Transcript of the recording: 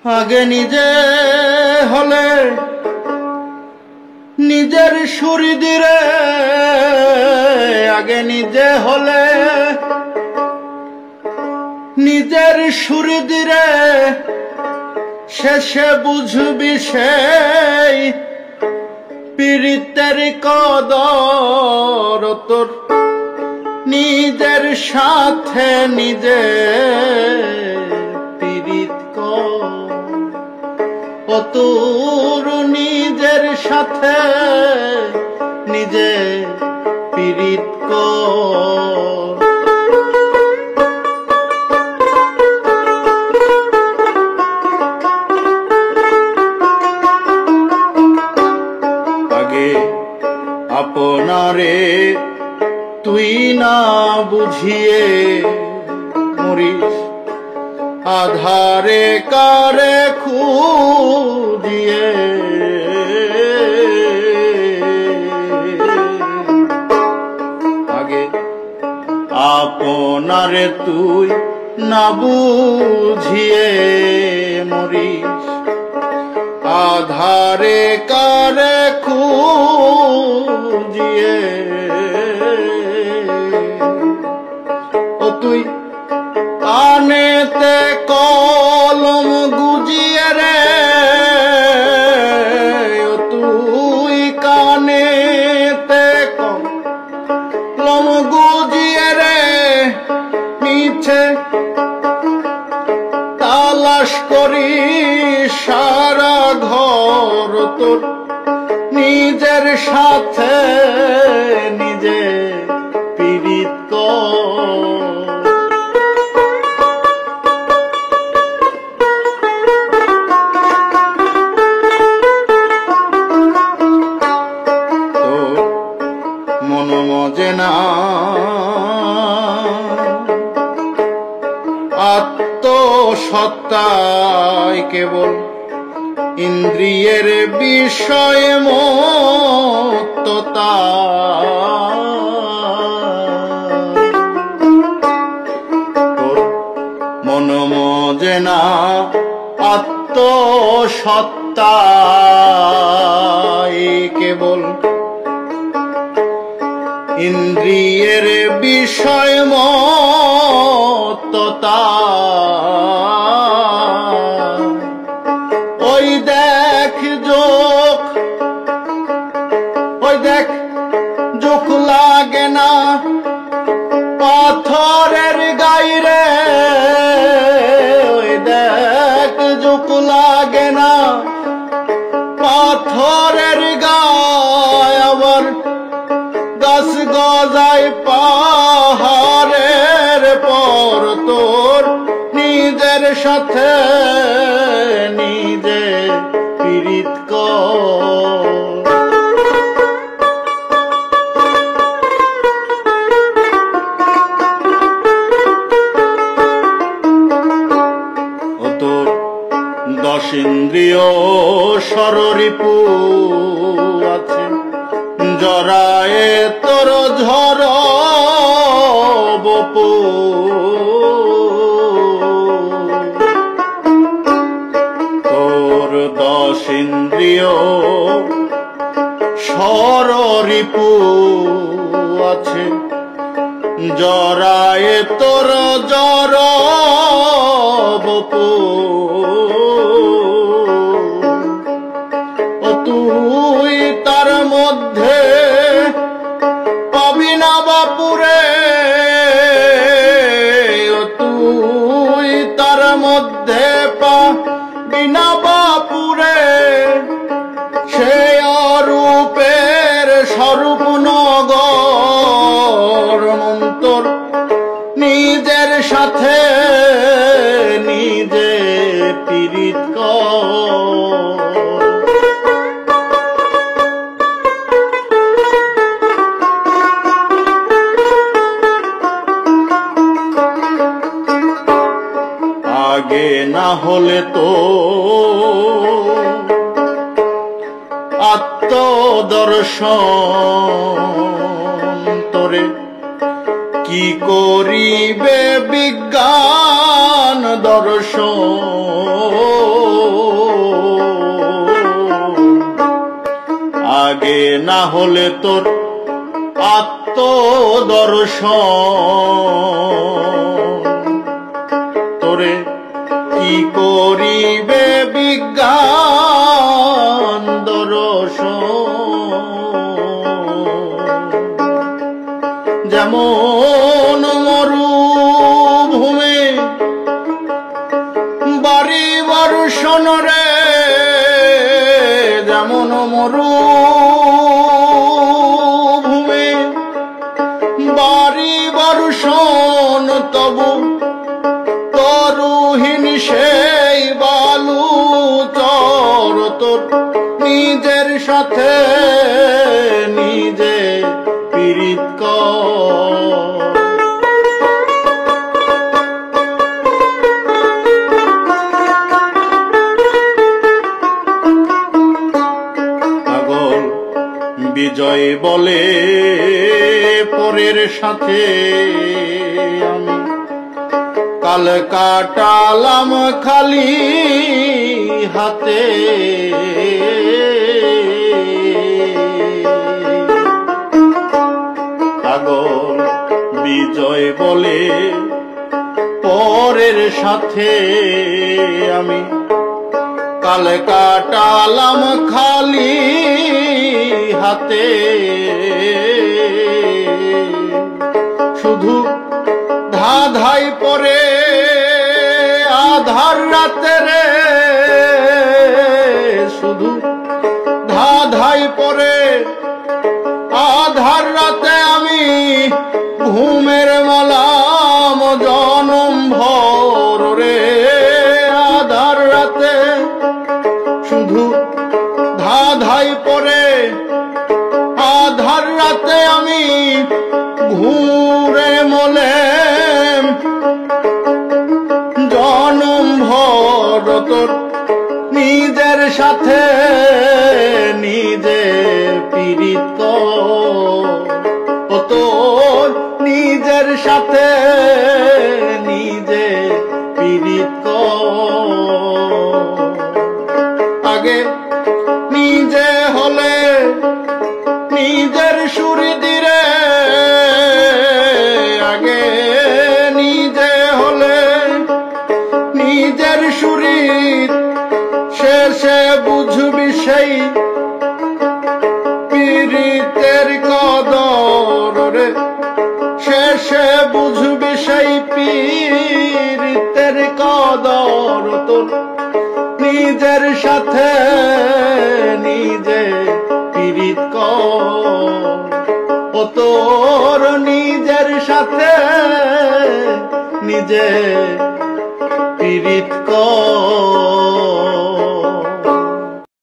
আগে নিজে হলে নিজের সুরি দিরে, আগে নিজে হলে নিজের সুরি দিরে, শেষে বুঝবি সেই পীড়িতের কদর। তোর নিজের সাথে নিজে পীড়িত কর, ও তোর নিজের সাথে নিজে পীড়িত কর। আগে আপনারে তুই না বুঝিয়ে মরিস, আধারে কারে খুঁজিয়ে। আগে আপনারে তুই না বুঝিয়ে মরিস, আধারে কারে খুঁজিয়ে। ও তুই কানেতে কলম গুজিয়ে রে, ও তুই কানেতে কলম গুজিয়ে রে, মিছে তালাশ করি সারা ঘর। তোর নিজের সাথে নিজে পীড়িত কর। তোর মন মজে না আত্মসত্তায় কেবল ইন্দ্রিয়ের বিষয়ে মত্ততা। তোর মন মজে না আত্মসত্তায় কেবল ইন্দ্রিয়ের বিষয় মত্ততা। ওই দেখ যোগ, ওই দেখ যোগ লাগে না পাথরের গাইরে, ওই দেখ যোগ লাগে না পাথরের গায়। আবার গাছ গজায় পাহাড়ের পর, তোর নিজের সাথে নিজে পীড়িত কর। ও তোর দশ ইন্দ্রিয় সররিপু আছে, জরায়ে তোর ঝর বপু। তোর দশ ইন্দ্রিয় সররিপু আছে, জরায়ে তোর জর বপু। ও তুই তার মধ্যে পাবি না বাপুরে, ও তুই তার মধ্যে পাবি না বাপুরে। সে অরূপের স্বরূপ নগর, মন্তর নিজের সাথে নিজে পীড়িত কর। আগে না হলে তো আত্মদর্শন, তোরে কি করিবে বিজ্ঞান দর্শন। হলে তোর আত্মদর্শন, তোরে কি করিবে বিজ্ঞান দর্শন। যেমন মরুভূমি বাড়ি বর্ষণ রে, যেমন মরুভূমি বাড়ি বর্ষণ, তবু তরুহীন সেই বালু চর তোর নিজের সাথে নিজে পীড়িত কর। পাগল বিজয় বলে পরের সাথে আমি কাল কাটালাম খালি হাতে। পাগল বিজয় বলে পরের সাথে আমি কাল কাটালাম খালি হাতে। শুধু ধাঁধাই পরে আধার রাতে রে, শুধু ধাঁধাই পরে আধার রাতে আমি ঘুমের মালাম জনম ভর রে। আধার রাতে শুধু ধাঁধাই পরে আধার রাতে আমি ঘুরে মলে জনম ভর তোর নিজের সাথে নিজে পীড়িত কর। ও তোর নিজের সাথে নিজে পীড়িত কর। আগে নিজে হলে নিজের সুরি দিরে, আগে নিজে হলে নিজের সুরি, শেষে বুঝবি সেই পীড়িতের কদর রে। শেষে বুঝবি সেই পীড়িতের কদর তোর নিজের সাথে নিজে পীড়িত কর। ও তোর নিজের সাথে নিজে